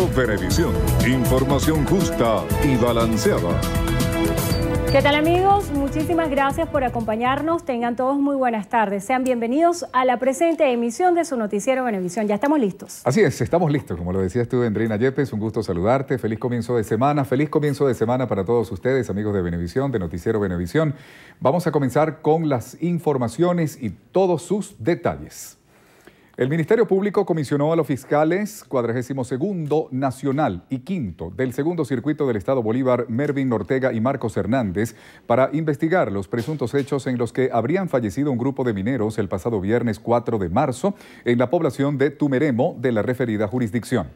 Noticiero Venevisión. Información justa y balanceada. ¿Qué tal, amigos? Muchísimas gracias por acompañarnos. Tengan todos muy buenas tardes. Sean bienvenidos a la presente emisión de su Noticiero Venevisión. Ya estamos listos. Así es, estamos listos. Como lo decías tú, Andreina Yepes, un gusto saludarte. Feliz comienzo de semana. Feliz comienzo de semana para todos ustedes, amigos de Venevisión, de Noticiero Venevisión. Vamos a comenzar con las informaciones y todos sus detalles. El Ministerio Público comisionó a los fiscales 42º Nacional y 5º del Segundo Circuito del Estado Bolívar, Mervin Ortega y Marcos Hernández, para investigar los presuntos hechos en los que habrían fallecido un grupo de mineros el pasado viernes 4 de marzo en la población de Tumeremo de la referida jurisdicción.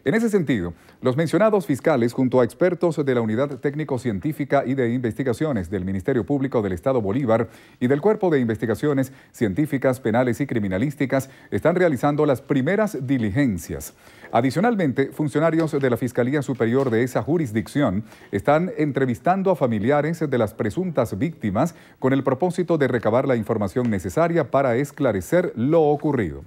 En ese sentido, los mencionados fiscales, junto a expertos de la Unidad Técnico-Científica y de Investigaciones del Ministerio Público del Estado Bolívar y del Cuerpo de Investigaciones Científicas, Penales y Criminalísticas, están realizando las primeras diligencias. Adicionalmente, funcionarios de la Fiscalía Superior de esa jurisdicción están entrevistando a familiares de las presuntas víctimas con el propósito de recabar la información necesaria para esclarecer lo ocurrido.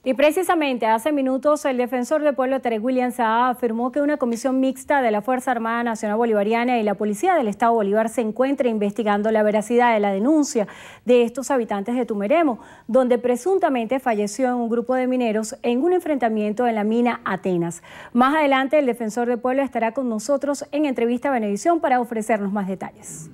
Y precisamente hace minutos el defensor del pueblo Tarek William Saá afirmó que una comisión mixta de la Fuerza Armada Nacional Bolivariana y la Policía del Estado Bolívar se encuentra investigando la veracidad de la denuncia de estos habitantes de Tumeremo, donde presuntamente falleció un grupo de mineros en un enfrentamiento en la mina Atenas. Más adelante el defensor del pueblo estará con nosotros en entrevista a Venevisión para ofrecernos más detalles.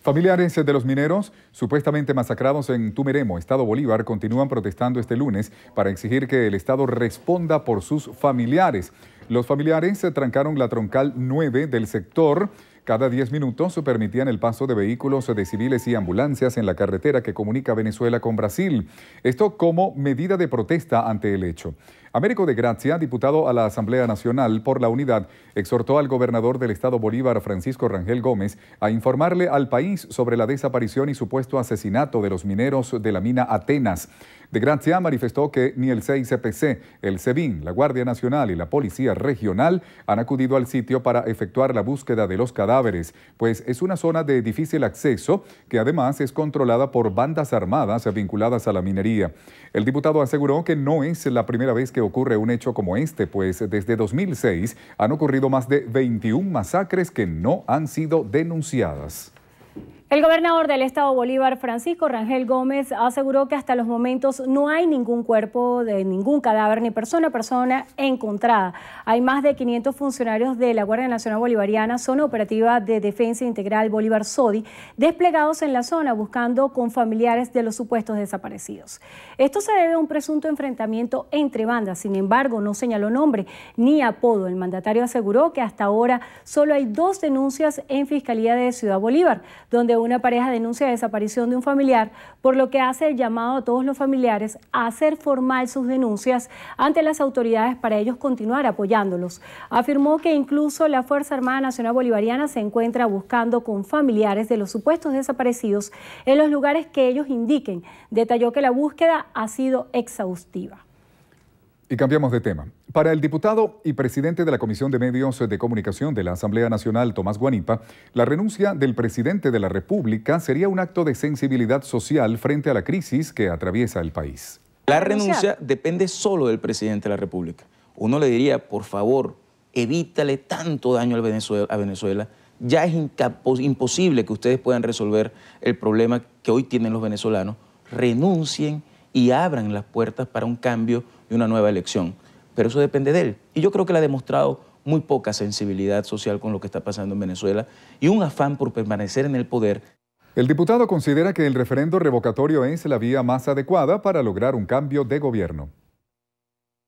Familiares de los mineros supuestamente masacrados en Tumeremo, Estado Bolívar, continúan protestando este lunes para exigir que el Estado responda por sus familiares. Los familiares trancaron la troncal 9 del sector. Cada 10 minutos permitían el paso de vehículos de civiles y ambulancias en la carretera que comunica Venezuela con Brasil. Esto como medida de protesta ante el hecho. Américo de Gracia, diputado a la Asamblea Nacional por la Unidad, exhortó al gobernador del Estado Bolívar, Francisco Rangel Gómez, a informarle al país sobre la desaparición y supuesto asesinato de los mineros de la mina Atenas. De Gracia manifestó que ni el CICPC, el SEBIN, la Guardia Nacional y la Policía Regional han acudido al sitio para efectuar la búsqueda de los cadáveres, pues es una zona de difícil acceso que además es controlada por bandas armadas vinculadas a la minería. El diputado aseguró que no es la primera vez que ocurre un hecho como este, pues desde 2006 han ocurrido más de 21 masacres que no han sido denunciadas. El gobernador del Estado Bolívar, Francisco Rangel Gómez, aseguró que hasta los momentos no hay ningún cuerpo de ningún cadáver ni persona encontrada. Hay más de 500 funcionarios de la Guardia Nacional Bolivariana, Zona Operativa de Defensa Integral Bolívar SODI, desplegados en la zona buscando con familiares de los supuestos desaparecidos. Esto se debe a un presunto enfrentamiento entre bandas, sin embargo no señaló nombre ni apodo. El mandatario aseguró que hasta ahora solo hay 2 denuncias en Fiscalía de Ciudad Bolívar, donde una pareja denuncia la desaparición de un familiar, por lo que hace el llamado a todos los familiares a hacer formal sus denuncias ante las autoridades para ellos continuar apoyándolos. Afirmó que incluso la Fuerza Armada Nacional Bolivariana se encuentra buscando con familiares de los supuestos desaparecidos en los lugares que ellos indiquen. Detalló que la búsqueda ha sido exhaustiva. Y cambiamos de tema. Para el diputado y presidente de la Comisión de Medios de Comunicación de la Asamblea Nacional, Tomás Guanipa, la renuncia del presidente de la República sería un acto de sensibilidad social frente a la crisis que atraviesa el país. La renuncia depende solo del presidente de la República. Uno le diría, por favor, evítale tanto daño a Venezuela. Ya es imposible que ustedes puedan resolver el problema que hoy tienen los venezolanos. Renuncien y abran las puertas para un cambio y una nueva elección. Pero eso depende de él. Y yo creo que él ha demostrado muy poca sensibilidad social con lo que está pasando en Venezuela y un afán por permanecer en el poder. El diputado considera que el referendo revocatorio es la vía más adecuada para lograr un cambio de gobierno.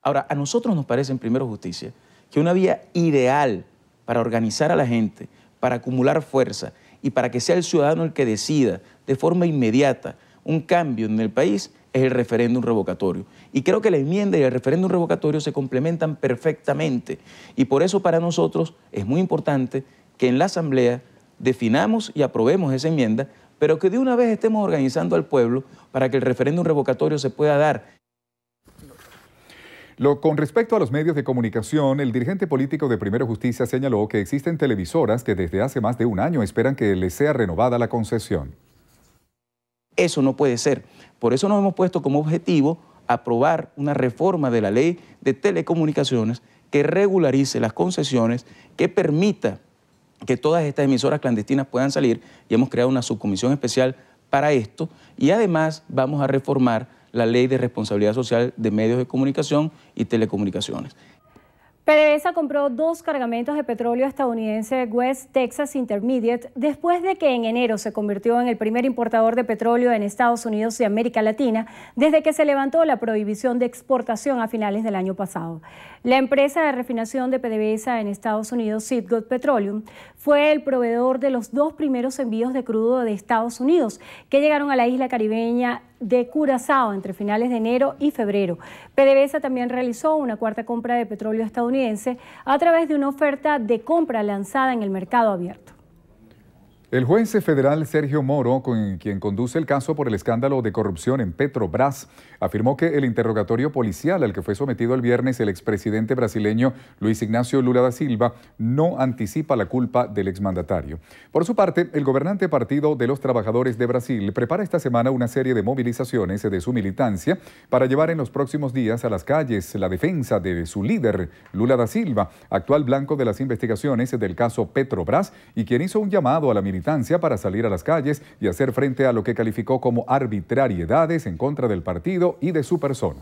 Ahora, a nosotros nos parece en Primero Justicia que una vía ideal para organizar a la gente, para acumular fuerza y para que sea el ciudadano el que decida de forma inmediata un cambio en el país es el referéndum revocatorio. Y creo que la enmienda y el referéndum revocatorio se complementan perfectamente. Y por eso para nosotros es muy importante que en la Asamblea definamos y aprobemos esa enmienda, pero que de una vez estemos organizando al pueblo para que el referéndum revocatorio se pueda dar. Con respecto a los medios de comunicación, el dirigente político de Primero Justicia señaló que existen televisoras que desde hace más de un año esperan que les sea renovada la concesión. Eso no puede ser. Por eso nos hemos puesto como objetivo aprobar una reforma de la ley de telecomunicaciones que regularice las concesiones, que permita que todas estas emisoras clandestinas puedan salir, y hemos creado una subcomisión especial para esto, y además vamos a reformar la Ley de Responsabilidad Social de Medios de Comunicación y Telecomunicaciones. PDVSA compró 2 cargamentos de petróleo estadounidense West Texas Intermediate después de que en enero se convirtió en el primer importador de petróleo en Estados Unidos y América Latina desde que se levantó la prohibición de exportación a finales del año pasado. La empresa de refinación de PDVSA en Estados Unidos, Sitgo Petroleum, fue el proveedor de los 2 primeros envíos de crudo de Estados Unidos que llegaron a la isla caribeña de Curazao entre finales de enero y febrero. PDVSA también realizó una 4ª compra de petróleo estadounidense a través de una oferta de compra lanzada en el mercado abierto. El juez federal Sergio Moro, quien conduce el caso por el escándalo de corrupción en Petrobras, afirmó que el interrogatorio policial al que fue sometido el viernes el expresidente brasileño Luis Ignacio Lula da Silva no anticipa la culpa del exmandatario. Por su parte, el gobernante Partido de los Trabajadores de Brasil prepara esta semana una serie de movilizaciones de su militancia para llevar en los próximos días a las calles la defensa de su líder, Lula da Silva, actual blanco de las investigaciones del caso Petrobras y quien hizo un llamado a la militancia para salir a las calles y hacer frente a lo que calificó como arbitrariedades en contra del partido y de su persona.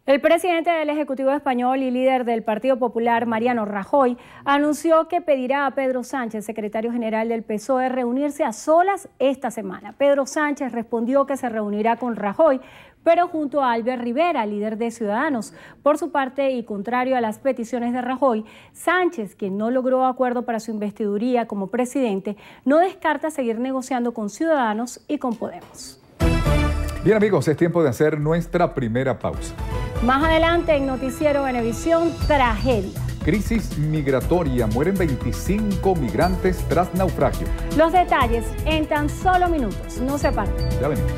El presidente del Ejecutivo español y líder del Partido Popular, Mariano Rajoy, anunció que pedirá a Pedro Sánchez, secretario general del PSOE, reunirse a solas esta semana. Pedro Sánchez respondió que se reunirá con Rajoy, pero junto a Albert Rivera, líder de Ciudadanos. Por su parte, y contrario a las peticiones de Rajoy, Sánchez, quien no logró acuerdo para su investidura como presidente, no descarta seguir negociando con Ciudadanos y con Podemos. Bien amigos, es tiempo de hacer nuestra primera pausa. Más adelante en Noticiero Venevisión, tragedia. Crisis migratoria, mueren 25 migrantes tras naufragio. Los detalles en tan solo minutos, no se aparten. Ya venimos.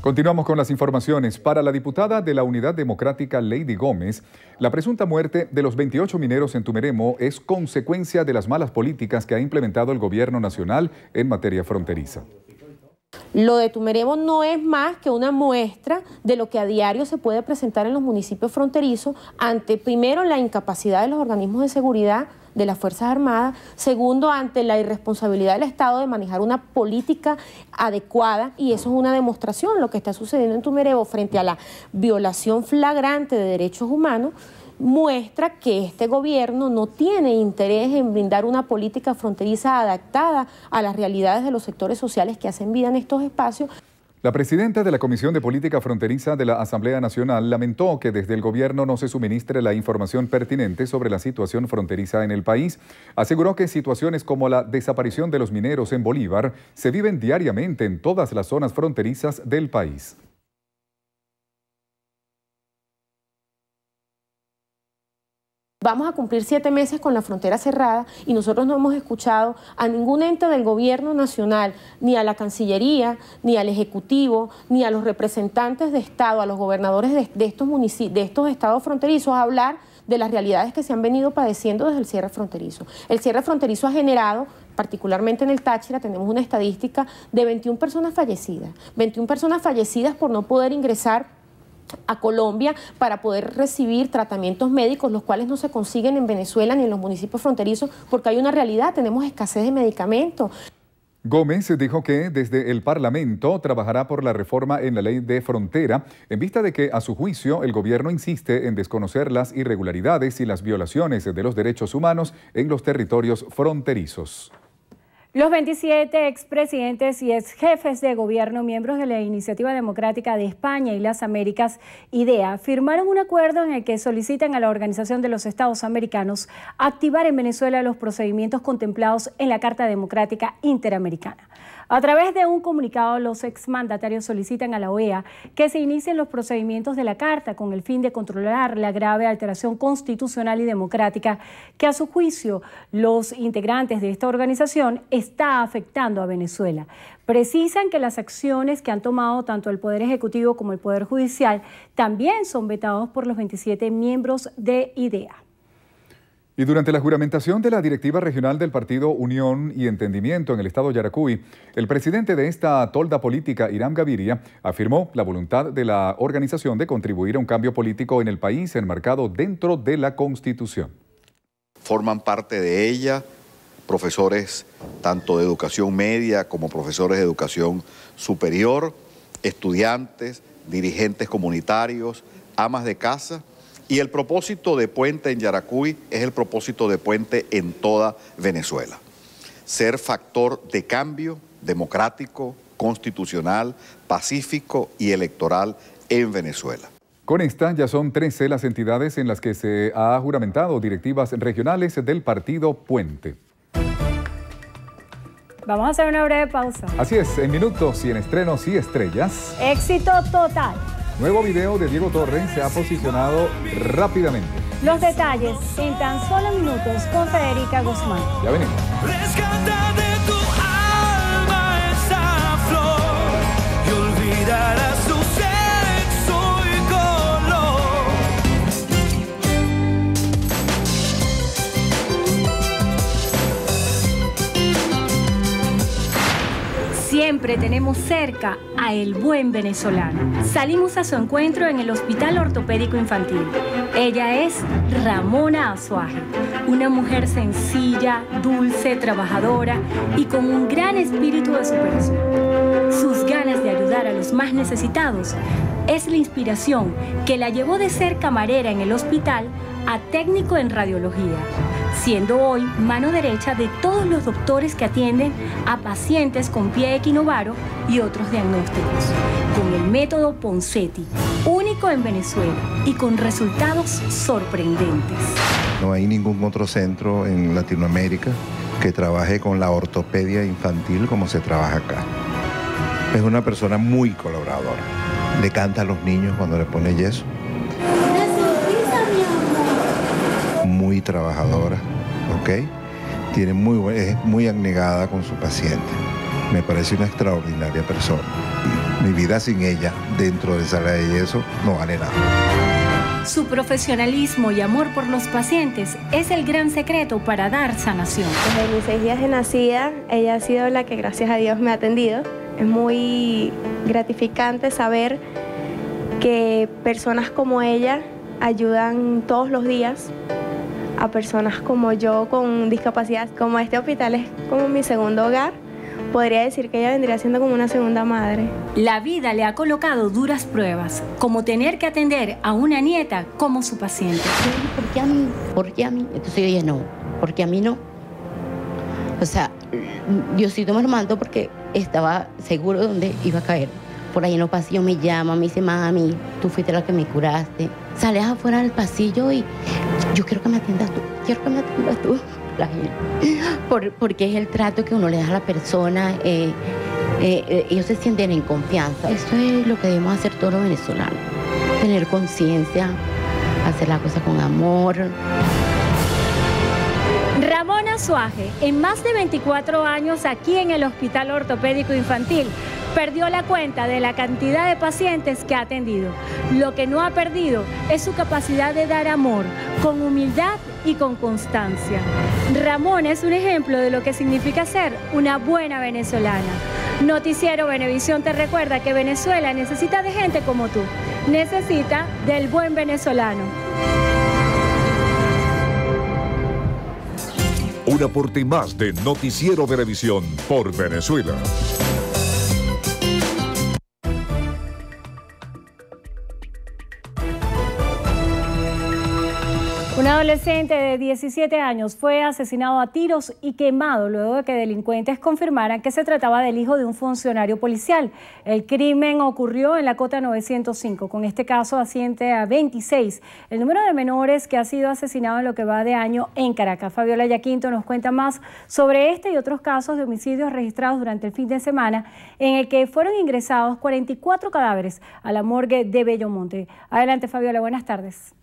Continuamos con las informaciones. Para la diputada de la Unidad Democrática Lady Gómez, la presunta muerte de los 28 mineros en Tumeremo es consecuencia de las malas políticas que ha implementado el gobierno nacional en materia fronteriza. Lo de Tumeremo no es más que una muestra de lo que a diario se puede presentar en los municipios fronterizos ante, primero, la incapacidad de los organismos de seguridad de las Fuerzas Armadas, segundo, ante la irresponsabilidad del Estado de manejar una política adecuada, y eso es una demostración, lo que está sucediendo en Tumeremo frente a la violación flagrante de derechos humanos, muestra que este gobierno no tiene interés en brindar una política fronteriza adaptada a las realidades de los sectores sociales que hacen vida en estos espacios. La presidenta de la Comisión de Política Fronteriza de la Asamblea Nacional lamentó que desde el gobierno no se suministre la información pertinente sobre la situación fronteriza en el país. Aseguró que situaciones como la desaparición de los mineros en Bolívar se viven diariamente en todas las zonas fronterizas del país. Vamos a cumplir 7 meses con la frontera cerrada y nosotros no hemos escuchado a ningún ente del gobierno nacional, ni a la Cancillería, ni al Ejecutivo, ni a los representantes de Estado, a los gobernadores de estos estados fronterizos hablar de las realidades que se han venido padeciendo desde el cierre fronterizo. El cierre fronterizo ha generado, particularmente en el Táchira, tenemos una estadística de 21 personas fallecidas. 21 personas fallecidas por no poder ingresar a Colombia para poder recibir tratamientos médicos, los cuales no se consiguen en Venezuela ni en los municipios fronterizos, porque hay una realidad, tenemos escasez de medicamentos. Gómez dijo que desde el Parlamento trabajará por la reforma en la ley de frontera, en vista de que, a su juicio, el gobierno insiste en desconocer las irregularidades y las violaciones de los derechos humanos en los territorios fronterizos. Los 27 expresidentes y exjefes de gobierno, miembros de la Iniciativa Democrática de España y las Américas, IDEA, firmaron un acuerdo en el que solicitan a la Organización de los Estados Americanos activar en Venezuela los procedimientos contemplados en la Carta Democrática Interamericana. A través de un comunicado, los exmandatarios solicitan a la OEA que se inicien los procedimientos de la Carta con el fin de controlar la grave alteración constitucional y democrática que, a su juicio, los integrantes de esta organización está afectando a Venezuela. Precisan que las acciones que han tomado tanto el Poder Ejecutivo como el Poder Judicial también son vetados por los 27 miembros de IDEA. Y durante la juramentación de la directiva regional del Partido Unión y Entendimiento en el estado Yaracuy, el presidente de esta tolda política, Hiram Gaviria, afirmó la voluntad de la organización de contribuir a un cambio político en el país enmarcado dentro de la Constitución. Forman parte de ella profesores tanto de educación media como profesores de educación superior, estudiantes, dirigentes comunitarios, amas de casa. Y el propósito de Puente en Yaracuy es el propósito de Puente en toda Venezuela. Ser factor de cambio democrático, constitucional, pacífico y electoral en Venezuela. Con esta ya son 13 las entidades en las que se ha juramentado directivas regionales del Partido Puente. Vamos a hacer una breve pausa. Así es, en minutos y en estrenos y estrellas. Éxito total. Nuevo video de Diego Torres se ha posicionado rápidamente. Los detalles en tan solo minutos con Federica Guzmán. Ya venimos. Rescata de tu alma esa flor y olvidarás su sexo y color. Siempre tenemos cerca a el buen venezolano. Salimos a su encuentro en el Hospital Ortopédico Infantil. Ella es Ramona Azuaje, una mujer sencilla, dulce, trabajadora y con un gran espíritu de superación. Sus ganas de ayudar a los más necesitados es la inspiración que la llevó de ser camarera en el hospital a técnico en radiología, siendo hoy mano derecha de todos los doctores que atienden a pacientes con pie equinovaro y otros diagnósticos, con el método Ponseti, único en Venezuela y con resultados sorprendentes. No hay ningún otro centro en Latinoamérica que trabaje con la ortopedia infantil como se trabaja acá. Es una persona muy colaboradora. Le canta a los niños cuando le pone yeso. Muy trabajadora, ¿ok? Es muy abnegada con su paciente. Me parece una extraordinaria persona. Mi vida sin ella, dentro de sala de yeso, no vale nada. Su profesionalismo y amor por los pacientes es el gran secreto para dar sanación. Desde mis 6 días de nacida, ella ha sido la que gracias a Dios me ha atendido. Es muy gratificante saber que personas como ella ayudan todos los días a personas como yo con discapacidad. Como este hospital es como mi segundo hogar, podría decir que ella vendría siendo como una segunda madre. La vida le ha colocado duras pruebas, como tener que atender a una nieta como su paciente. ¿Por qué a mí? ¿Por qué a mí? Entonces yo dije, no, ¿por qué a mí no? O sea, Diosito me lo mandó porque estaba seguro de dónde iba a caer. Por ahí en los pasillos me llama, me dice, mami, tú fuiste la que me curaste. Sales afuera del pasillo y yo quiero que me atiendas tú, la gente. Porque es el trato que uno le da a la persona, ellos se sienten en confianza. Esto es lo que debemos hacer todos los venezolanos, tener conciencia, hacer la cosa con amor. Ramona Azuaje, en más de 24 años aquí en el Hospital Ortopédico Infantil, perdió la cuenta de la cantidad de pacientes que ha atendido. Lo que no ha perdido es su capacidad de dar amor, con humildad y con constancia. Ramona es un ejemplo de lo que significa ser una buena venezolana. Noticiero Venevisión te recuerda que Venezuela necesita de gente como tú. Necesita del buen venezolano. Un aporte más de Noticiero Venevisión por Venezuela. Un adolescente de 17 años fue asesinado a tiros y quemado luego de que delincuentes confirmaran que se trataba del hijo de un funcionario policial. El crimen ocurrió en la Cota 905. Con este caso asciende a 26 el número de menores que ha sido asesinado en lo que va de año en Caracas. Fabiola Yaquinto nos cuenta más sobre este y otros casos de homicidios registrados durante el fin de semana, en el que fueron ingresados 44 cadáveres a la morgue de Bellomonte. Adelante, Fabiola, buenas tardes.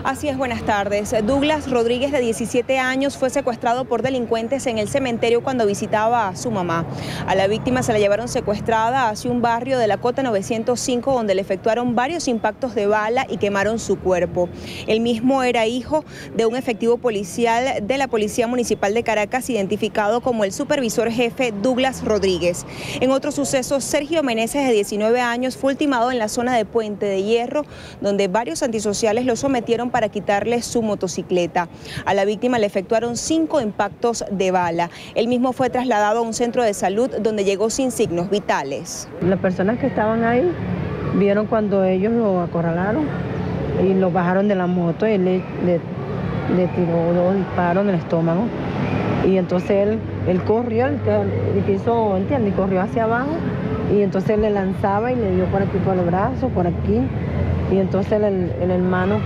Así es, buenas tardes. Douglas Rodríguez, de 17 años, fue secuestrado por delincuentes en el cementerio cuando visitaba a su mamá. A la víctima se la llevaron secuestrada hacia un barrio de la Cota 905, donde le efectuaron varios impactos de bala y quemaron su cuerpo. Él mismo era hijo de un efectivo policial de la Policía Municipal de Caracas, identificado como el supervisor jefe Douglas Rodríguez. En otro suceso, Sergio Meneses, de 19 años, fue ultimado en la zona de Puente de Hierro, donde varios antisociales lo sometieron para quitarle su motocicleta. A la víctima le efectuaron 5 impactos de bala. Él mismo fue trasladado a un centro de salud donde llegó sin signos vitales. Las personas que estaban ahí vieron cuando ellos lo acorralaron y lo bajaron de la moto y le tiró 2 disparos en el estómago. Y entonces él corrió, ¿entiendes? Corrió hacia abajo y entonces él le lanzaba y le dio por aquí por el brazo, por aquí. Y entonces el hermano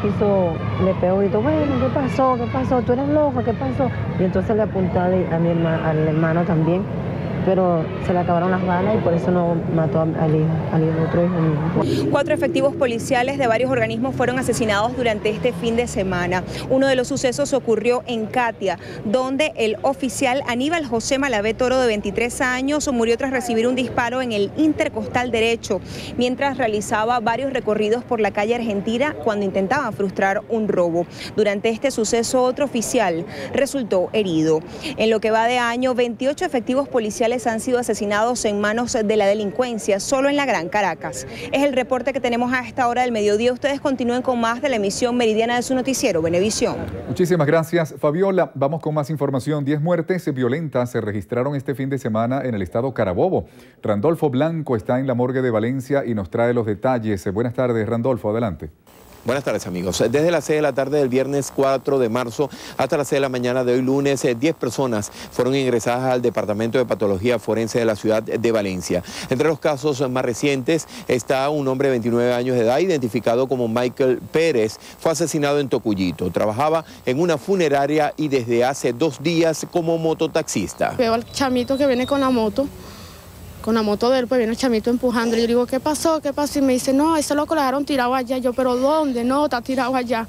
le pegó y gritó, bueno, ¿qué pasó? ¿Qué pasó? ¿Tú eres loca? ¿Qué pasó? Y entonces le apuntó al hermano también, pero se le acabaron las balas y por eso no mató al otro hijo mío. 4 efectivos policiales de varios organismos fueron asesinados durante este fin de semana. Uno de los sucesos ocurrió en Catia, donde el oficial Aníbal José Malavé Toro, de 23 años, murió tras recibir un disparo en el intercostal derecho, mientras realizaba varios recorridos por la calle Argentina cuando intentaba frustrar un robo. Durante este suceso, otro oficial resultó herido. En lo que va de año, 28 efectivos policiales han sido asesinados en manos de la delincuencia solo en la Gran Caracas. Es el reporte que tenemos a esta hora del mediodía. Ustedes continúen con más de la emisión meridiana de su noticiero Venevisión. Muchísimas gracias, Fabiola. Vamos con más información. 10 muertes violentas se registraron este fin de semana en el estado Carabobo. Randolfo Blanco está en la morgue de Valencia y nos trae los detalles. Buenas tardes, Randolfo, adelante. Buenas tardes, amigos. Desde las 6 de la tarde del viernes 4 de marzo hasta las 6 de la mañana de hoy lunes, 10 personas fueron ingresadas al Departamento de Patología Forense de la ciudad de Valencia. Entre los casos más recientes está un hombre de 29 años de edad, identificado como Michael Pérez. Fue asesinado en Tocuyito. Trabajaba en una funeraria y desde hace 2 días como mototaxista. Veo al chamito que viene con la moto de él, pues viene el chamito empujando. Y yo digo, ¿qué pasó? ¿Qué pasó? Y me dice, no, ese loco lo dejaron tirado allá. Yo, ¿pero dónde? No, está tirado allá.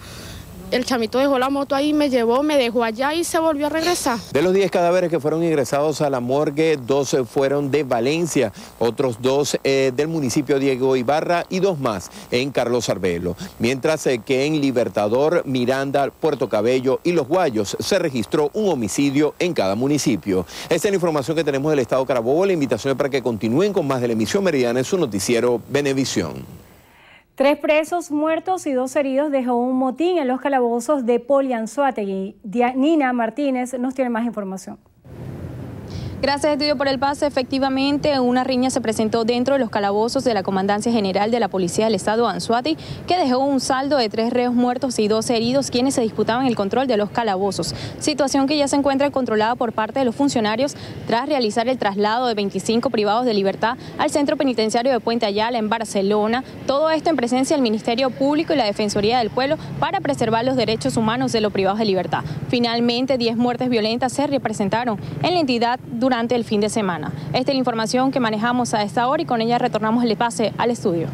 El chamito dejó la moto ahí, me llevó, me dejó allá y se volvió a regresar. De los 10 cadáveres que fueron ingresados a la morgue, 12 fueron de Valencia, otros 2 del municipio Diego Ibarra y 2 más en Carlos Arbelo. Mientras que en Libertador, Miranda, Puerto Cabello y Los Guayos se registró un homicidio en cada municipio. Esta es la información que tenemos del estado Carabobo. La invitación es para que continúen con más de la emisión meridiana en su noticiero Venevisión. 3 presos muertos y 2 heridos dejó un motín en los calabozos de Poli Anzoátegui. Nina Martínez nos tiene más información. Gracias, Estudio, por el pase. Efectivamente, una riña se presentó dentro de los calabozos de la Comandancia General de la Policía del Estado de Anzoátegui, que dejó un saldo de 3 reos muertos y 2 heridos, quienes se disputaban el control de los calabozos. Situación que ya se encuentra controlada por parte de los funcionarios tras realizar el traslado de 25 privados de libertad al Centro Penitenciario de Puente Ayala en Barcelona. Todo esto en presencia del Ministerio Público y la Defensoría del Pueblo para preservar los derechos humanos de los privados de libertad. Finalmente, 10 muertes violentas se representaron en la entidad durante el fin de semana. Esta es la información que manejamos a esta hora y con ella retornamos el pase al estudio.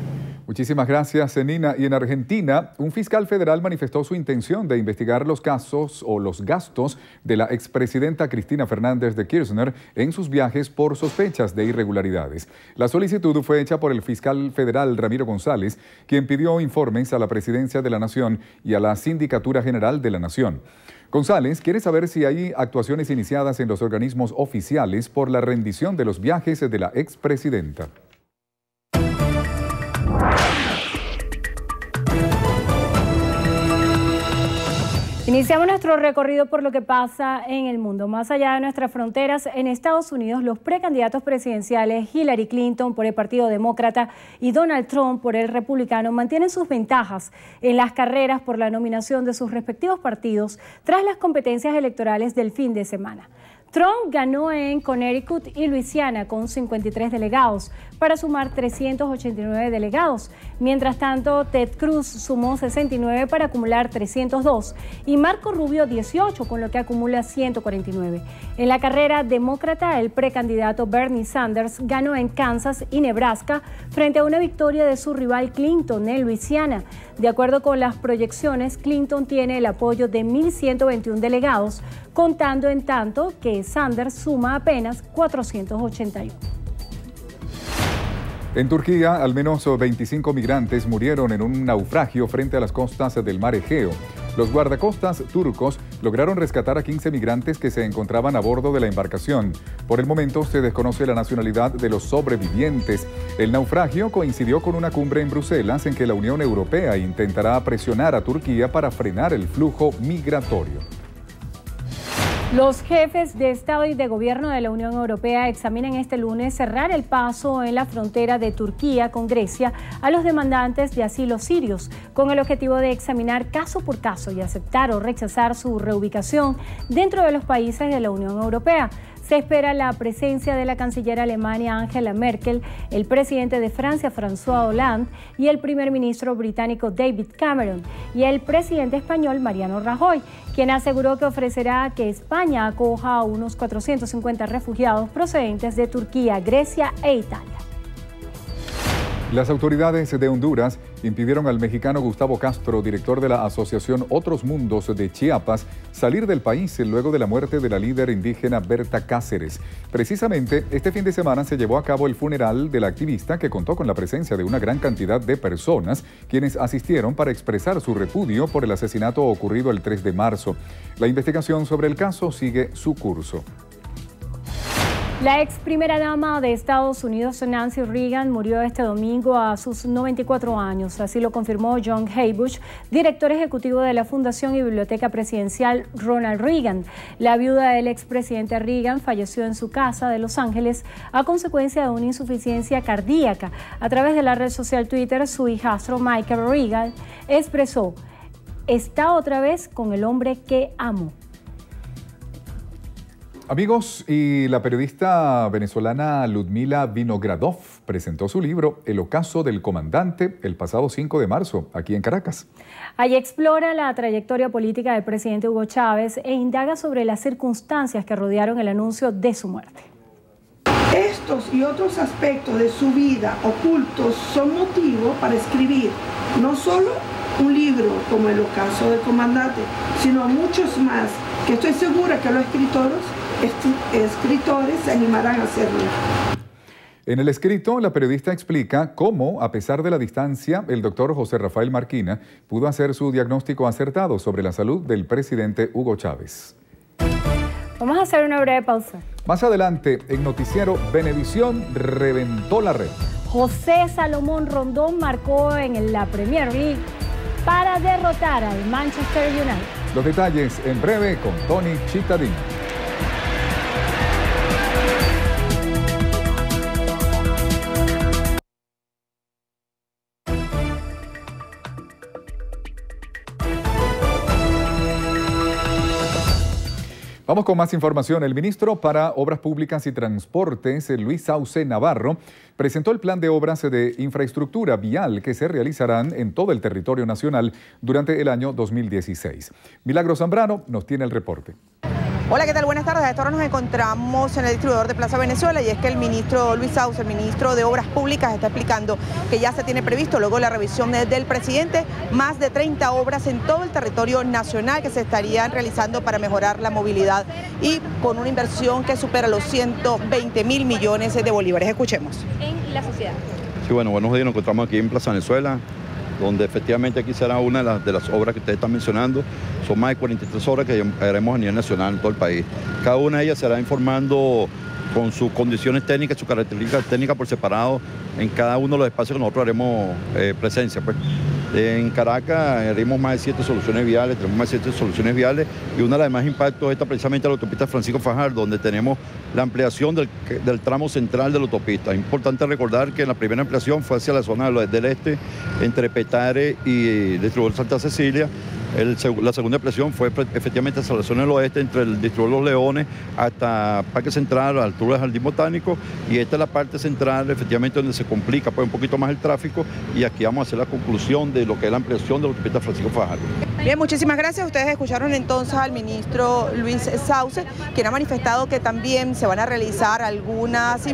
Muchísimas gracias, Nina. Y en Argentina, un fiscal federal manifestó su intención de investigar los casos o los gastos de la expresidenta Cristina Fernández de Kirchner en sus viajes por sospechas de irregularidades. La solicitud fue hecha por el fiscal federal Ramiro González, quien pidió informes a la Presidencia de la Nación y a la Sindicatura General de la Nación. González quiere saber si hay actuaciones iniciadas en los organismos oficiales por la rendición de los viajes de la expresidenta. Iniciamos nuestro recorrido por lo que pasa en el mundo. Más allá de nuestras fronteras, en Estados Unidos, los precandidatos presidenciales Hillary Clinton por el Partido Demócrata y Donald Trump por el Republicano mantienen sus ventajas en las carreras por la nominación de sus respectivos partidos tras las competencias electorales del fin de semana. Trump ganó en Connecticut y Luisiana con 53 delegados para sumar 389 delegados. Mientras tanto, Ted Cruz sumó 69 para acumular 302 y Marco Rubio 18, con lo que acumula 149. En la carrera demócrata, el precandidato Bernie Sanders ganó en Kansas y Nebraska frente a una victoria de su rival Clinton en Luisiana. De acuerdo con las proyecciones, Clinton tiene el apoyo de 1.121 delegados, contando en tanto que Sanders suma apenas 481. En Turquía, al menos 25 migrantes murieron en un naufragio frente a las costas del mar Egeo. Los guardacostas turcos lograron rescatar a 15 migrantes que se encontraban a bordo de la embarcación. Por el momento se desconoce la nacionalidad de los sobrevivientes. El naufragio coincidió con una cumbre en Bruselas en que la Unión Europea intentará presionar a Turquía para frenar el flujo migratorio. Los jefes de Estado y de Gobierno de la Unión Europea examinan este lunes cerrar el paso en la frontera de Turquía con Grecia a los demandantes de asilo sirios, con el objetivo de examinar caso por caso y aceptar o rechazar su reubicación dentro de los países de la Unión Europea. Se espera la presencia de la canciller alemana Angela Merkel, el presidente de Francia François Hollande y el primer ministro británico David Cameron y el presidente español Mariano Rajoy, quien aseguró que ofrecerá que España acoja a unos 450 refugiados procedentes de Turquía, Grecia e Italia. Las autoridades de Honduras impidieron al mexicano Gustavo Castro, director de la asociación Otros Mundos de Chiapas, salir del país luego de la muerte de la líder indígena Berta Cáceres. Precisamente, este fin de semana se llevó a cabo el funeral de la activista, que contó con la presencia de una gran cantidad de personas, quienes asistieron para expresar su repudio por el asesinato ocurrido el 3 de marzo. La investigación sobre el caso sigue su curso. La ex primera dama de Estados Unidos, Nancy Reagan, murió este domingo a sus 94 años. Así lo confirmó John Haybush, director ejecutivo de la Fundación y Biblioteca Presidencial Ronald Reagan. La viuda del expresidente Reagan falleció en su casa de Los Ángeles a consecuencia de una insuficiencia cardíaca. A través de la red social Twitter, su hijastro Michael Reagan expresó: "Está otra vez con el hombre que amo". Amigos, y la periodista venezolana Ludmila Vinogradov presentó su libro El ocaso del comandante el pasado 5 de marzo, aquí en Caracas. Allí explora la trayectoria política del presidente Hugo Chávez e indaga sobre las circunstancias que rodearon el anuncio de su muerte. Estos y otros aspectos de su vida ocultos son motivo para escribir no solo un libro como El ocaso del comandante, sino muchos más, que estoy segura que los escritores se animarán a hacerlo. En el escrito, la periodista explica cómo, a pesar de la distancia, el doctor José Rafael Marquina pudo hacer su diagnóstico acertado sobre la salud del presidente Hugo Chávez. Vamos a hacer una breve pausa. Más adelante, en Noticiero Venevisión, reventó la red. José Salomón Rondón marcó en la Premier League para derrotar al Manchester United. Los detalles en breve con Tony Chitadín. Vamos con más información. El ministro para Obras Públicas y Transportes, Luis Sauce Navarro, presentó el plan de obras de infraestructura vial que se realizarán en todo el territorio nacional durante el año 2016. Milagro Zambrano nos tiene el reporte. Hola, ¿qué tal? Buenas tardes. A esta hora nos encontramos en el distribuidor de Plaza Venezuela y es que el ministro Luis Sauce, el ministro de Obras Públicas, está explicando que ya se tiene previsto, luego de la revisión del presidente, más de 30 obras en todo el territorio nacional que se estarían realizando para mejorar la movilidad y con una inversión que supera los 120.000 millones de bolívares. Escuchemos. En la sociedad. Sí, bueno, buenos días. Nos encontramos aquí en Plaza Venezuela, donde efectivamente aquí será una de las obras que ustedes están mencionando. Son más de 43 obras que haremos a nivel nacional en todo el país. Cada una de ellas será informando con sus condiciones técnicas, sus características técnicas por separado en cada uno de los espacios que nosotros haremos presencia. Pues. En Caracas haremos más de 7 soluciones viales, tenemos más de 7 soluciones viales y una de las más impactos está precisamente la autopista Francisco Fajardo, donde tenemos la ampliación del tramo central de la autopista. Es importante recordar que la primera ampliación fue hacia la zona del este, entre Petare y distribuidor Santa Cecilia, La segunda expresión fue efectivamente hasta la zona del oeste, entre el distrito de Los Leones hasta Parque Central, a la altura del Jardín Botánico, y esta es la parte central, efectivamente, donde se complica pues, un poquito más el tráfico, y aquí vamos a hacer la conclusión de lo que es la ampliación de la autopista Francisco Fajardo. Bien, muchísimas gracias. Ustedes escucharon entonces al ministro Luis Sauce, quien ha manifestado que también se van a realizar algunas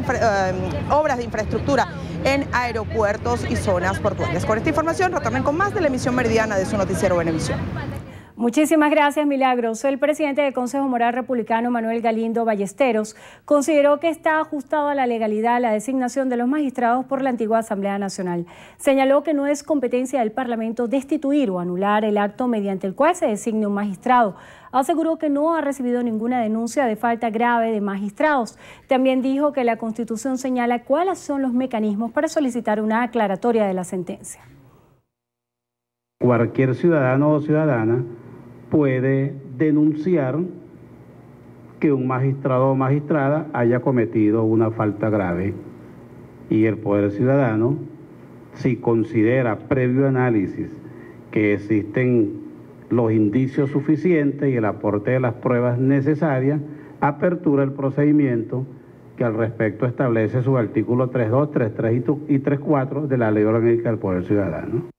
obras de infraestructura en aeropuertos y zonas portuarias. Con esta información retornen con más de la emisión meridiana de su noticiero Venevisión. Muchísimas gracias, Milagros. El presidente del Consejo Moral Republicano, Manuel Galindo Ballesteros, consideró que está ajustado a la legalidad la designación de los magistrados por la antigua Asamblea Nacional. Señaló que no es competencia del Parlamento destituir o anular el acto mediante el cual se designe un magistrado. Aseguró que no ha recibido ninguna denuncia de falta grave de magistrados. También dijo que la Constitución señala cuáles son los mecanismos para solicitar una aclaratoria de la sentencia. Cualquier ciudadano o ciudadana puede denunciar que un magistrado o magistrada haya cometido una falta grave, y el Poder Ciudadano, si considera previo análisis que existen los indicios suficientes y el aporte de las pruebas necesarias, apertura el procedimiento que al respecto establece su artículo 3.2, 3.3 y 3.4 de la Ley Orgánica del Poder Ciudadano.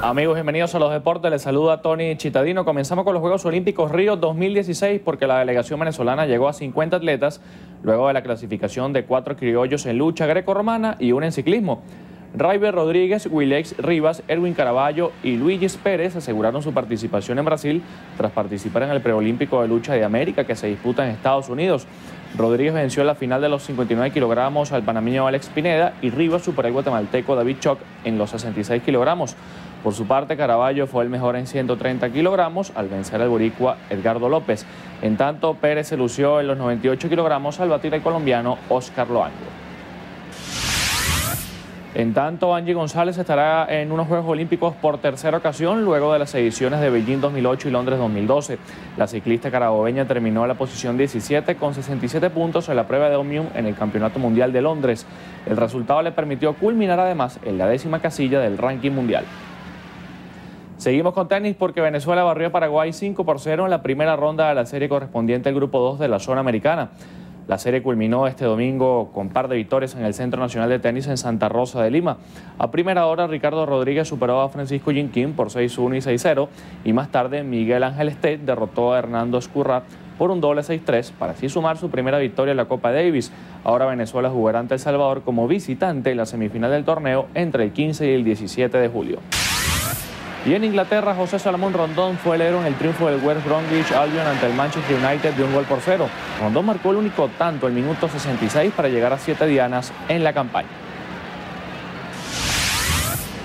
Amigos, bienvenidos a los deportes. Les saluda Tony Chitadino. Comenzamos con los Juegos Olímpicos Río 2016 porque la delegación venezolana llegó a 50 atletas luego de la clasificación de 4 criollos en lucha grecorromana y 1 en ciclismo. Raiber Rodríguez, Wilex Rivas, Erwin Caraballo y Luis Pérez aseguraron su participación en Brasil tras participar en el preolímpico de lucha de América que se disputa en Estados Unidos. Rodríguez venció en la final de los 59 kilogramos al panameño Alex Pineda y Rivas superó al guatemalteco David Choc en los 66 kilogramos. Por su parte, Caraballo fue el mejor en 130 kilogramos al vencer al boricua Edgardo López. En tanto, Pérez se lució en los 98 kilogramos al batir al colombiano Oscar Loango. En tanto, Angie González estará en unos Juegos Olímpicos por tercera ocasión luego de las ediciones de Beijing 2008 y Londres 2012. La ciclista carabobeña terminó en la posición 17 con 67 puntos en la prueba de Omnium en el Campeonato Mundial de Londres. El resultado le permitió culminar además en la 10ª casilla del ranking mundial. Seguimos con tenis porque Venezuela barrió a Paraguay 5-0 en la primera ronda de la serie correspondiente al Grupo 2 de la zona americana. La serie culminó este domingo con par de victorias en el Centro Nacional de Tenis en Santa Rosa de Lima. A primera hora, Ricardo Rodríguez superó a Francisco Ginquín por 6-1 y 6-0, y más tarde Miguel Ángel Estet derrotó a Hernando Escurra por un doble 6-3 para así sumar su primera victoria en la Copa Davis. Ahora Venezuela jugará ante El Salvador como visitante en la semifinal del torneo entre el 15 y el 17 de julio. Y en Inglaterra, José Salomón Rondón fue el héroe en el triunfo del West Bromwich Albion ante el Manchester United de 1-0. Rondón marcó el único tanto el minuto 66 para llegar a 7 dianas en la campaña.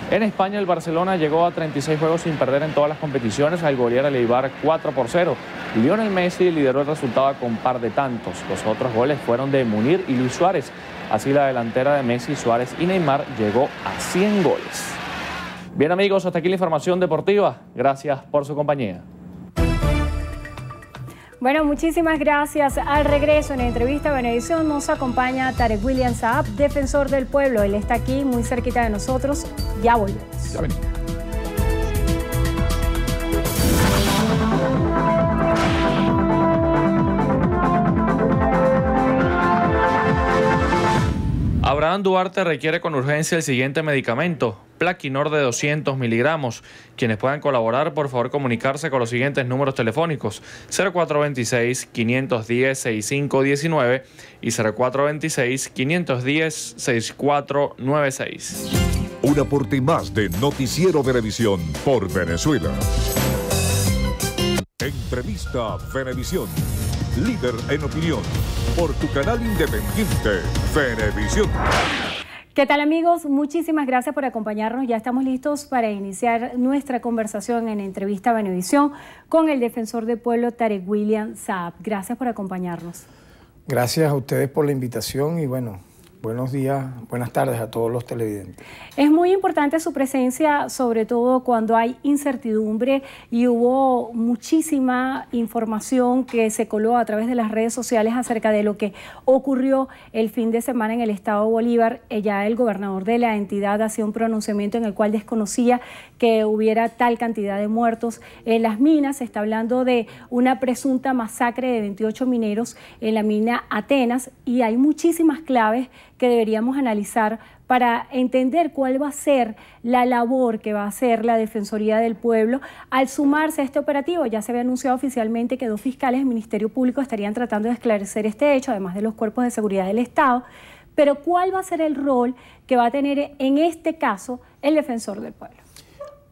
En España, el Barcelona llegó a 36 juegos sin perder en todas las competiciones al golear al Eibar 4-0. Lionel Messi lideró el resultado con par de tantos. Los otros goles fueron de Munir y Luis Suárez. Así la delantera de Messi, Suárez y Neymar llegó a 100 goles. Bien amigos, hasta aquí la información deportiva. Gracias por su compañía. Bueno, muchísimas gracias. Al regreso en la entrevista a Venevisión nos acompaña Tarek William Saab, defensor del pueblo. Él está aquí muy cerquita de nosotros. Ya volvemos. Ya venimos. Abraham Duarte requiere con urgencia el siguiente medicamento, Plaquinor de 200 miligramos. Quienes puedan colaborar, por favor comunicarse con los siguientes números telefónicos: 0426-510-6519 y 0426-510-6496. Un aporte más de Noticiero Venevisión por Venezuela. Entrevista Venevisión. Líder en opinión, por tu canal independiente, Venevisión. ¿Qué tal amigos? Muchísimas gracias por acompañarnos. Ya estamos listos para iniciar nuestra conversación en Entrevista Venevisión con el defensor del pueblo Tarek William Saab. Gracias por acompañarnos. Gracias a ustedes por la invitación y bueno, Buenos días, buenas tardes a todos los televidentes. Es muy importante su presencia, sobre todo cuando hay incertidumbre y hubo muchísima información que se coló a través de las redes sociales acerca de lo que ocurrió el fin de semana en el estado Bolívar. Ya el gobernador de la entidad hacía un pronunciamiento en el cual desconocía que hubiera tal cantidad de muertos en las minas. Se está hablando de una presunta masacre de 28 mineros en la mina Atenas y hay muchísimas claves que deberíamos analizar para entender cuál va a ser la labor que va a hacer la Defensoría del Pueblo al sumarse a este operativo. Ya se había anunciado oficialmente que 2 fiscales del Ministerio Público estarían tratando de esclarecer este hecho, además de los cuerpos de seguridad del Estado. Pero ¿cuál va a ser el rol que va a tener en este caso el Defensor del Pueblo?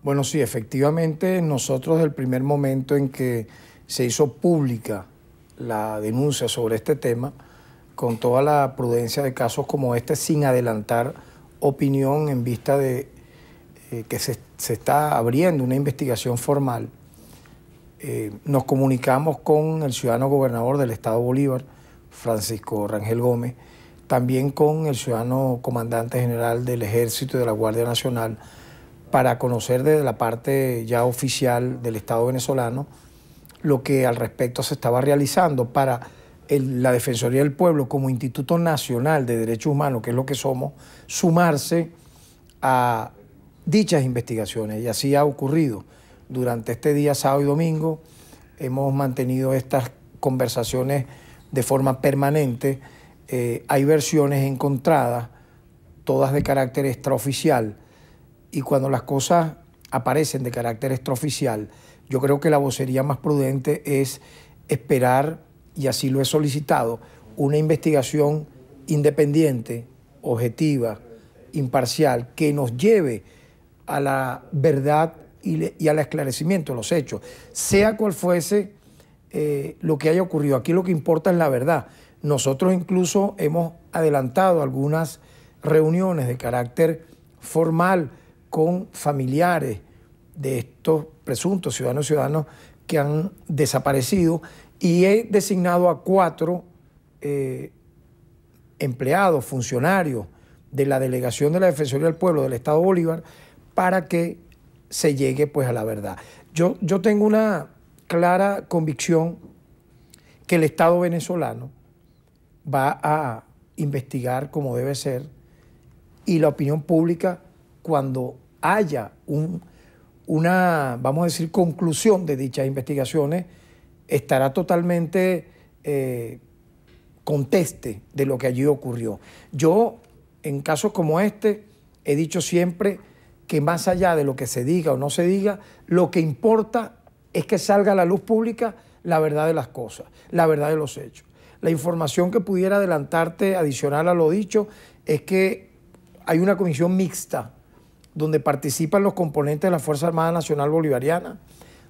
Bueno, sí, efectivamente nosotros del primer momento en que se hizo pública la denuncia sobre este tema, con toda la prudencia de casos como este, sin adelantar opinión en vista de que se está abriendo una investigación formal, nos comunicamos con el ciudadano gobernador del estado Bolívar, Francisco Rangel Gómez, también con el ciudadano comandante general del Ejército y de la Guardia Nacional, para conocer desde la parte ya oficial del Estado venezolano lo que al respecto se estaba realizando para la Defensoría del Pueblo como Instituto Nacional de Derechos Humanos, que es lo que somos, sumarse a dichas investigaciones. Y así ha ocurrido. Durante este día, sábado y domingo, hemos mantenido estas conversaciones de forma permanente. Hay versiones encontradas, todas de carácter extraoficial, y cuando las cosas aparecen de carácter extraoficial, yo creo que la vocería más prudente es esperar, y así lo he solicitado, una investigación independiente, objetiva, imparcial, que nos lleve a la verdad y al esclarecimiento de los hechos, sea cual fuese lo que haya ocurrido. Aquí lo que importa es la verdad. Nosotros incluso hemos adelantado algunas reuniones de carácter formal con familiares de estos presuntos ciudadanos que han desaparecido, y he designado a 4 empleados, funcionarios de la Delegación de la Defensoría del Pueblo del Estado Bolívar para que se llegue pues a la verdad. Yo tengo una clara convicción que el Estado venezolano va a investigar como debe ser, y la opinión pública, cuando haya una, vamos a decir, conclusión de dichas investigaciones, estará totalmente conteste de lo que allí ocurrió. Yo, en casos como este, he dicho siempre que más allá de lo que se diga o no se diga, lo que importa es que salga a la luz pública la verdad de las cosas, la verdad de los hechos. La información que pudiera adelantarte adicional a lo dicho es que hay una comisión mixta donde participan los componentes de la Fuerza Armada Nacional Bolivariana,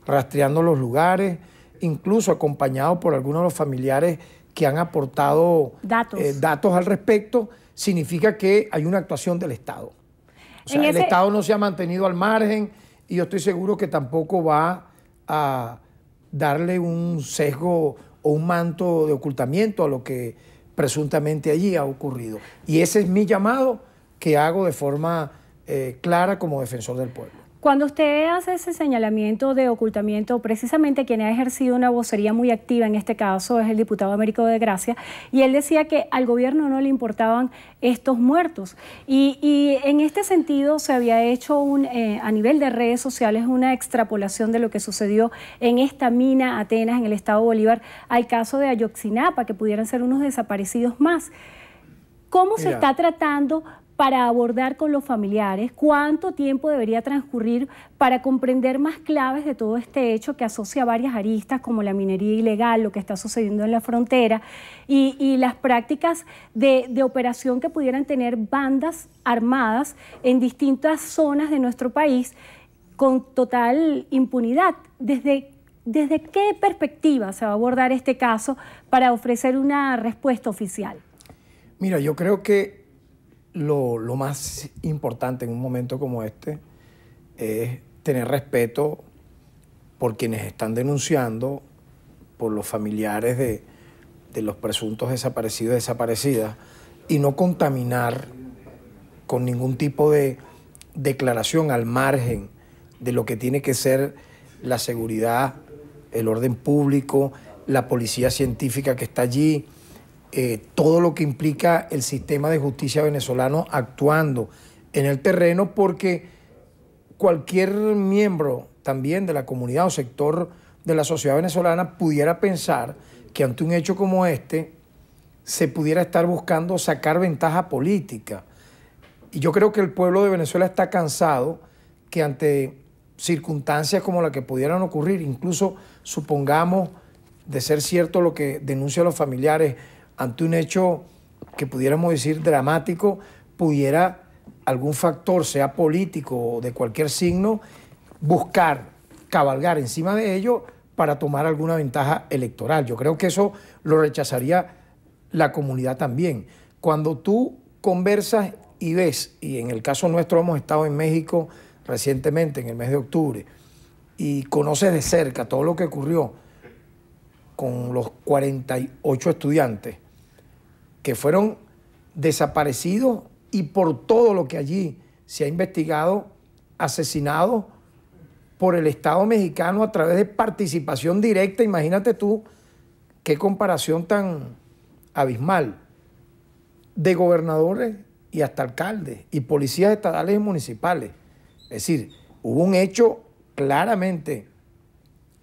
rastreando los lugares, incluso acompañados por algunos de los familiares que han aportado datos al respecto. Significa que hay una actuación del Estado. O sea, el Estado no se ha mantenido al margen, y yo estoy seguro que tampoco va a darle un sesgo o un manto de ocultamiento a lo que presuntamente allí ha ocurrido. Y ese es mi llamado que hago de forma clara como defensor del pueblo. Cuando usted hace ese señalamiento de ocultamiento, precisamente quien ha ejercido una vocería muy activa en este caso es el diputado Américo de Gracia, y él decía que al gobierno no le importaban estos muertos. Y en este sentido se había hecho a nivel de redes sociales una extrapolación de lo que sucedió en esta mina Atenas en el estado Bolívar al caso de Ayotzinapa, que pudieran ser unos desaparecidos más. ¿Cómo se está tratando para abordar con los familiares? ¿Cuánto tiempo debería transcurrir para comprender más claves de todo este hecho que asocia varias aristas, como la minería ilegal, lo que está sucediendo en la frontera y las prácticas de operación que pudieran tener bandas armadas en distintas zonas de nuestro país con total impunidad? ¿Desde qué perspectiva se va a abordar este caso para ofrecer una respuesta oficial? Mira, yo creo que lo más importante en un momento como este es tener respeto por quienes están denunciando, por los familiares de los presuntos desaparecidos y desaparecidas, y no contaminar con ningún tipo de declaración al margen de lo que tiene que ser la seguridad, el orden público, la policía científica que está allí, todo lo que implica el sistema de justicia venezolano actuando en el terreno, porque cualquier miembro también de la comunidad o sector de la sociedad venezolana pudiera pensar que ante un hecho como este se pudiera estar buscando sacar ventaja política. Y yo creo que el pueblo de Venezuela está cansado que ante circunstancias como la que pudieran ocurrir, incluso supongamos de ser cierto lo que denuncian los familiares, ante un hecho que pudiéramos decir dramático, pudiera algún factor, sea político o de cualquier signo, buscar cabalgar encima de ello para tomar alguna ventaja electoral. Yo creo que eso lo rechazaría la comunidad también. Cuando tú conversas y ves, y en el caso nuestro hemos estado en México recientemente, en el mes de octubre, y conoces de cerca todo lo que ocurrió con los 48 estudiantes que fueron desaparecidos y por todo lo que allí se ha investigado, asesinados por el Estado mexicano a través de participación directa. Imagínate tú qué comparación tan abismal de gobernadores y hasta alcaldes y policías estatales y municipales. Es decir, hubo un hecho claramente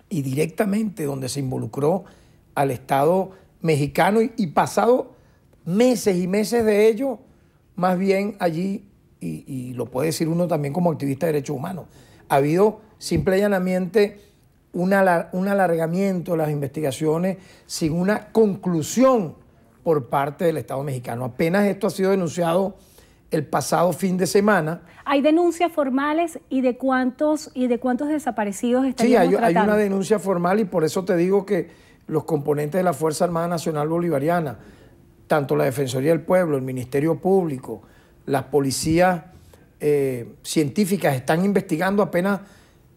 y directamente donde se involucró al Estado mexicano y pasado meses y meses de ello, más bien allí, y lo puede decir uno también como activista de derechos humanos, ha habido simple y llanamente un alargamiento de las investigaciones sin una conclusión por parte del Estado mexicano. Apenas esto ha sido denunciado el pasado fin de semana. ¿Hay denuncias formales y de cuántos desaparecidos estaríamos tratando? Sí, hay una denuncia formal y por eso te digo que los componentes de la Fuerza Armada Nacional Bolivariana, tanto la Defensoría del Pueblo, el Ministerio Público, las policías científicas están investigando apenas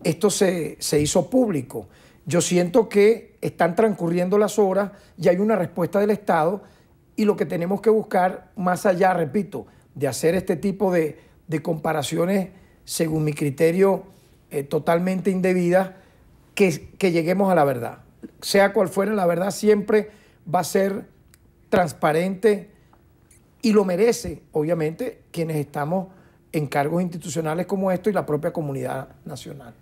esto se hizo público. Yo siento que están transcurriendo las horas, ya hay una respuesta del Estado y lo que tenemos que buscar, más allá, repito, de hacer este tipo de comparaciones, según mi criterio, totalmente indebidas, que lleguemos a la verdad. Sea cual fuera, la verdad siempre va a ser transparente y lo merece, obviamente, quienes estamos en cargos institucionales como esto y la propia comunidad nacional.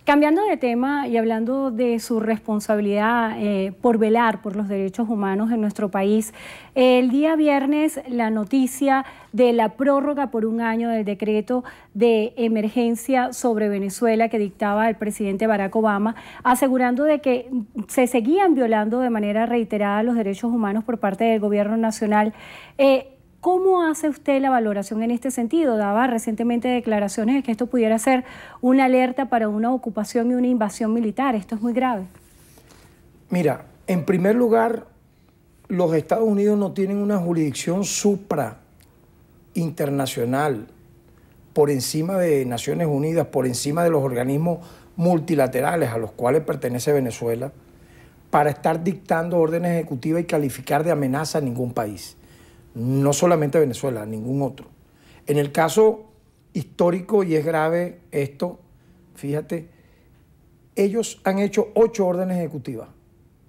Cambiando de tema y hablando de su responsabilidad por velar por los derechos humanos en nuestro país, el día viernes la noticia de la prórroga por un año del decreto de emergencia sobre Venezuela que dictaba el presidente Barack Obama, asegurando de que se seguían violando de manera reiterada los derechos humanos por parte del gobierno nacional. ¿Cómo hace usted la valoración en este sentido? Daba recientemente declaraciones de que esto pudiera ser una alerta para una ocupación y una invasión militar. Esto es muy grave. Mira, en primer lugar, los Estados Unidos no tienen una jurisdicción supra internacional por encima de Naciones Unidas, por encima de los organismos multilaterales a los cuales pertenece Venezuela, para estar dictando órdenes ejecutivas y calificar de amenaza a ningún país. No solamente Venezuela, ningún otro. En el caso histórico, y es grave esto, fíjate, ellos han hecho 8 órdenes ejecutivas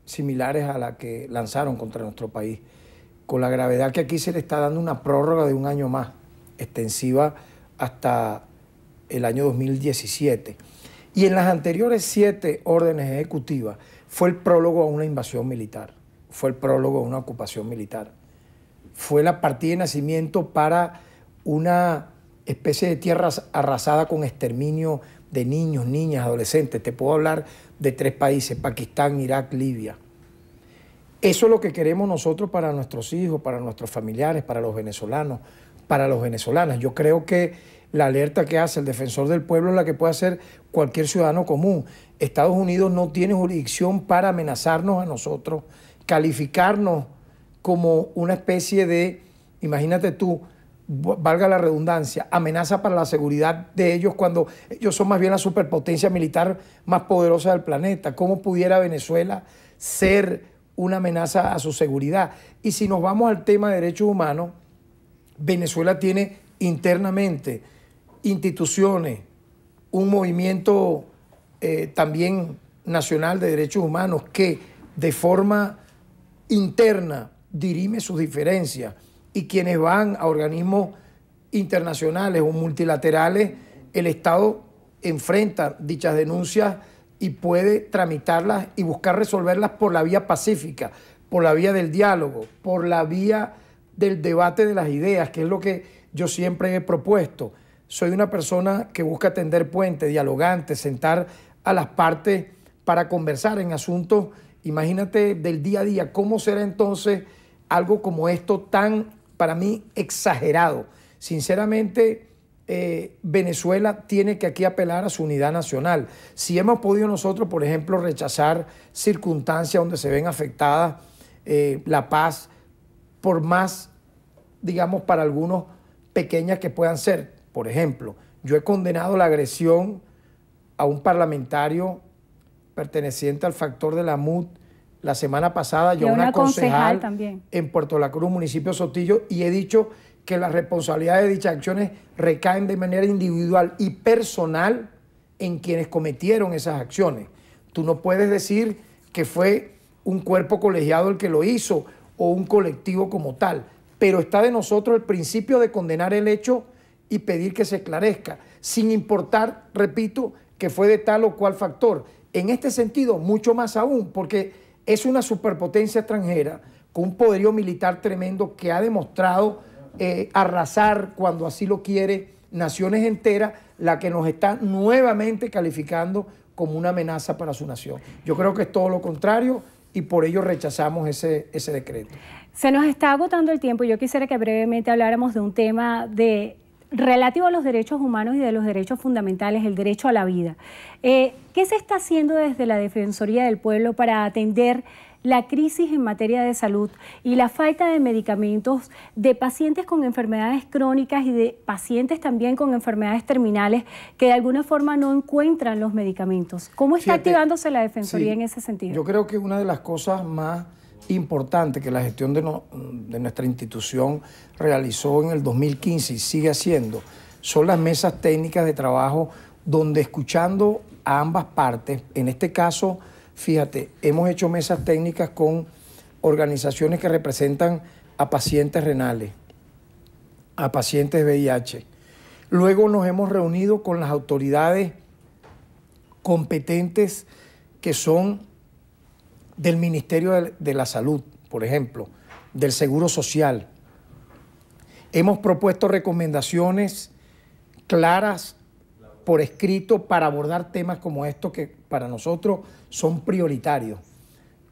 similares a la que lanzaron contra nuestro país, con la gravedad que aquí se le está dando una prórroga de un año más, extensiva hasta el año 2017. Y en las anteriores 7 órdenes ejecutivas fue el prólogo a una invasión militar, fue el prólogo a una ocupación militar. Fue la partida de nacimiento para una especie de tierra arrasada con exterminio de niños, niñas, adolescentes. Te puedo hablar de 3 países, Pakistán, Irak, Libia. Eso es lo que queremos nosotros para nuestros hijos, para nuestros familiares, para los venezolanos, para las venezolanas. Yo creo que la alerta que hace el defensor del pueblo es la que puede hacer cualquier ciudadano común. Estados Unidos no tiene jurisdicción para amenazarnos a nosotros, calificarnos como una especie de, imagínate tú, valga la redundancia, amenaza para la seguridad de ellos cuando ellos son más bien la superpotencia militar más poderosa del planeta. ¿Cómo pudiera Venezuela ser una amenaza a su seguridad. Y si nos vamos al tema de derechos humanos, Venezuela tiene internamente instituciones, un movimiento también nacional de derechos humanos que de forma interna dirime sus diferencias, y quienes van a organismos internacionales o multilaterales, el Estado enfrenta dichas denuncias y puede tramitarlas y buscar resolverlas por la vía pacífica, por la vía del diálogo, por la vía del debate de las ideas, que es lo que yo siempre he propuesto. Soy una persona que busca tender puentes, dialogante, sentar a las partes para conversar en asuntos, imagínate, del día a día. ¿Cómo será entonces algo como esto tan, para mí, exagerado? Sinceramente, Venezuela tiene que aquí apelar a su unidad nacional. Si hemos podido nosotros, por ejemplo, rechazar circunstancias donde se ven afectadas la paz, por más, digamos, para algunos pequeñas que puedan ser. Por ejemplo, yo he condenado la agresión a un parlamentario perteneciente al factor de la MUD la semana pasada, y a una concejal también en Puerto La Cruz, municipio de Sotillo, y he dicho que las responsabilidades de dichas acciones recaen de manera individual y personal en quienes cometieron esas acciones. Tú no puedes decir que fue un cuerpo colegiado el que lo hizo o un colectivo como tal, pero está de nosotros el principio de condenar el hecho y pedir que se esclarezca, sin importar, repito, que fue de tal o cual factor. En este sentido, mucho más aún, porque es una superpotencia extranjera con un poderío militar tremendo que ha demostrado arrasar, cuando así lo quiere, naciones enteras, la que nos está nuevamente calificando como una amenaza para su nación. Yo creo que es todo lo contrario y por ello rechazamos ese decreto. Se nos está agotando el tiempo. Yo quisiera que brevemente habláramos de un tema relativo a los derechos humanos y de los derechos fundamentales, el derecho a la vida. ¿Qué se está haciendo desde la Defensoría del Pueblo para atender la crisis en materia de salud y la falta de medicamentos de pacientes con enfermedades crónicas y de pacientes también con enfermedades terminales que de alguna forma no encuentran los medicamentos? ¿Cómo está activándose la Defensoría en ese sentido? Yo creo que una de las cosas más importantes que la gestión de nuestra institución realizó en el 2015 y sigue haciendo son las mesas técnicas de trabajo, donde escuchando a ambas partes, en este caso, fíjate, hemos hecho mesas técnicas con organizaciones que representan a pacientes renales, a pacientes de VIH. Luego nos hemos reunido con las autoridades competentes que son del Ministerio de la Salud, por ejemplo, del Seguro Social. Hemos propuesto recomendaciones claras por escrito para abordar temas como estos que para nosotros son prioritarios,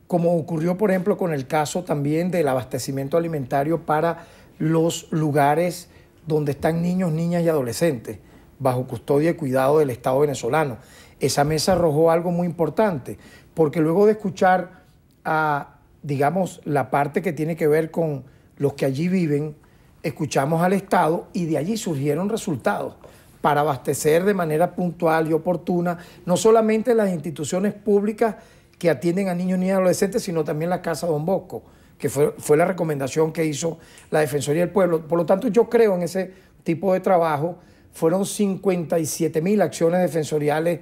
como ocurrió, por ejemplo, con el caso también del abastecimiento alimentario para los lugares donde están niños, niñas y adolescentes bajo custodia y cuidado del Estado venezolano. Esa mesa arrojó algo muy importante, porque luego de escuchar a, digamos, la parte que tiene que ver con los que allí viven, escuchamos al Estado y de allí surgieron resultados para abastecer de manera puntual y oportuna no solamente las instituciones públicas que atienden a niños, niñas y adolescentes, sino también la Casa Don Bosco, que fue la recomendación que hizo la Defensoría del Pueblo. Por lo tanto, yo creo en ese tipo de trabajo. Fueron 57.000 acciones defensoriales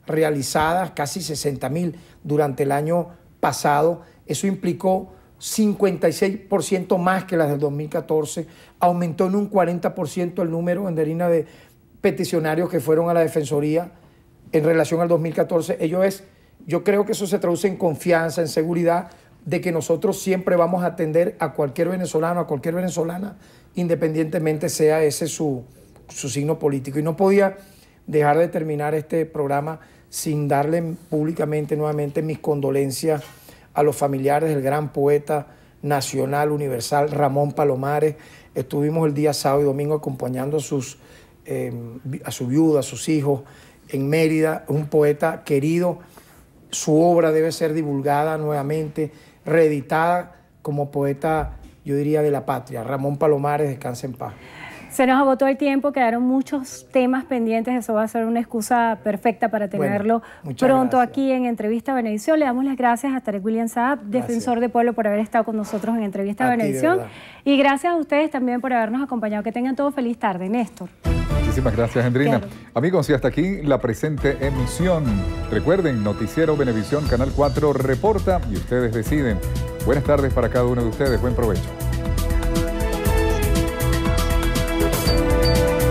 realizadas, casi 60.000 durante el año pasado. Eso implicó 56% más que las del 2014. Aumentó en un 40% el número de peticionarios que fueron a la Defensoría en relación al 2014. Yo creo que eso se traduce en confianza, en seguridad, de que nosotros siempre vamos a atender a cualquier venezolano, a cualquier venezolana, independientemente sea ese su signo político. Y no podía dejar de terminar este programa sin darle públicamente nuevamente mis condolencias a los familiares del gran poeta nacional, universal, Ramón Palomares. Estuvimos el día sábado y domingo acompañando a su viuda, a sus hijos en Mérida. Un poeta querido. Su obra debe ser divulgada nuevamente, reeditada como poeta, yo diría, de la patria. Ramón Palomares, descanse en paz. Se nos agotó el tiempo, quedaron muchos temas pendientes, eso va a ser una excusa perfecta para tenerlo pronto aquí en Entrevista Venevisión. Le damos las gracias a Tarek William Saab, defensor de pueblo, por haber estado con nosotros en Entrevista Venevisión. Y gracias a ustedes también por habernos acompañado. Que tengan todos feliz tarde. Néstor. Muchísimas gracias, Hendrina. Claro. Amigos, y hasta aquí la presente emisión. Recuerden, Noticiero Venevisión, Canal 4 reporta y ustedes deciden. Buenas tardes para cada uno de ustedes. Buen provecho.